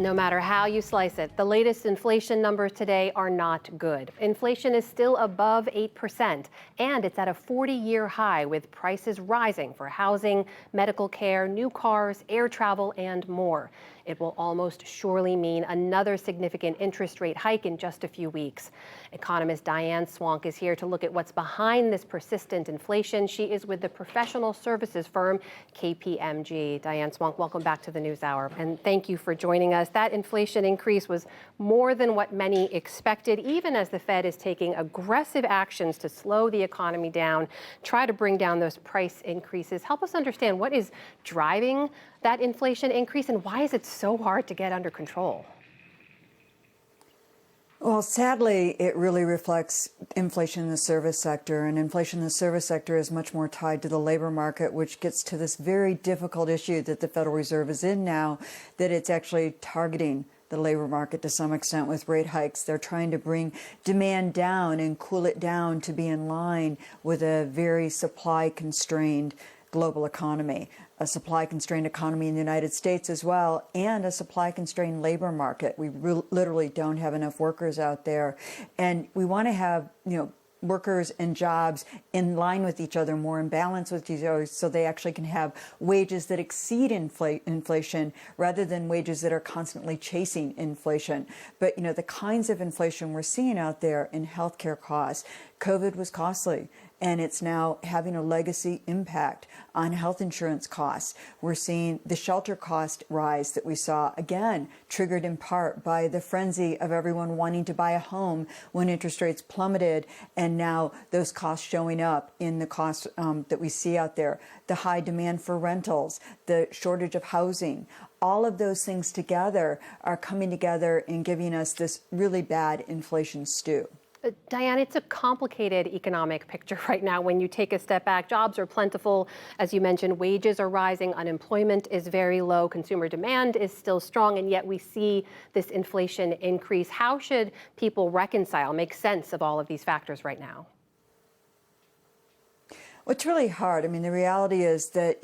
No matter how you slice it, the latest inflation numbers today are not good. Inflation is still above 8%, and it's at a 40-year high with prices rising for housing, medical care, new cars, air travel, and more. It will almost surely mean another significant interest rate hike in just a few weeks. Economist Diane Swonk is here to look at what's behind this persistent inflation. She is with the professional services firm KPMG. Diane Swonk, welcome back to the NewsHour, and thank you for joining us. That inflation increase was more than what many expected, even as the Fed is taking aggressive actions to slow the economy down, try to bring down those price increases. Help us understand what is driving that inflation increase and why is it so hard to get under control? Well, sadly, it really reflects inflation in the service sector, and inflation in the service sector is much more tied to the labor market, which gets to this very difficult issue that the Federal Reserve is in now, that it's actually targeting the labor market to some extent with rate hikes. They're trying to bring demand down and cool it down to be in line with a very supply-constrained global economy, a supply-constrained economy in the United States as well, and a supply-constrained labor market. We literally don't have enough workers out there, and we want to have, workers and jobs in line with each other, more in balance with each other, so they actually can have wages that exceed inflation rather than wages that are constantly chasing inflation. But, the kinds of inflation we're seeing out there in healthcare costs, COVID was costly, and it's now having a legacy impact on health insurance costs. We're seeing the shelter cost rise that we saw, again, triggered in part by the frenzy of everyone wanting to buy a home when interest rates plummeted, and now those costs showing up in the costs that we see out there. The high demand for rentals, the shortage of housing, all of those things together are coming together and giving us this really bad inflation stew. Diane, it's a complicated economic picture right now when you take a step back. Jobs are plentiful. As you mentioned, wages are rising, unemployment is very low, consumer demand is still strong, and yet we see this inflation increase. How should people reconcile, make sense of all of these factors right now? Well, it's really hard. I mean, the reality is that,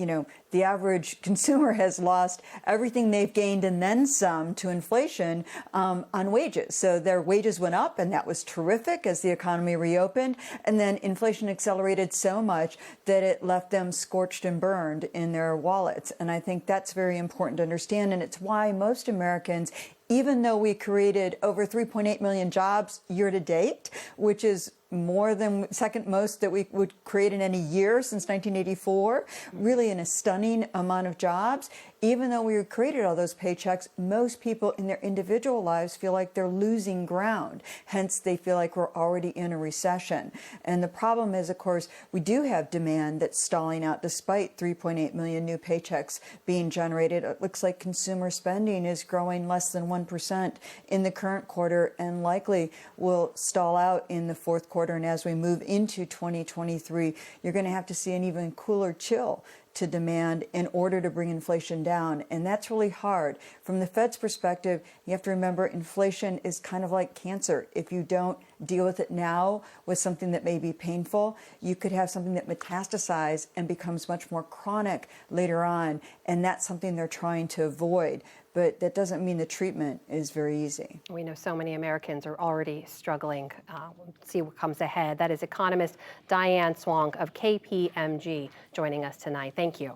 the average consumer has lost everything they've gained and then some to inflation on wages. So their wages went up, and that was terrific as the economy reopened. And then inflation accelerated so much that it left them scorched and burned in their wallets. And I think that's very important to understand. And it's why most Americans, even though we created over 3.8 million jobs year to date, which is more than second most that we would create in any year since 1984, really in a stunning amount of jobs. Even though we created all those paychecks, most people in their individual lives feel like they're losing ground. Hence, they feel like we're already in a recession. And the problem is, of course, we do have demand that's stalling out despite 3.8 million new paychecks being generated. It looks like consumer spending is growing less than 1% in the current quarter and likely will stall out in the fourth quarter. And as we move into 2023, you're going to have to see an even cooler chill to demand in order to bring inflation down. And that's really hard. From the Fed's perspective, you have to remember inflation is kind of like cancer. If you don't deal with it now with something that may be painful, you could have something that metastasizes and becomes much more chronic later on. And that's something they're trying to avoid. But that doesn't mean the treatment is very easy. We know so many Americans are already struggling. We'll see what comes ahead. That is economist Diane Swonk of KPMG joining us tonight. Thank you.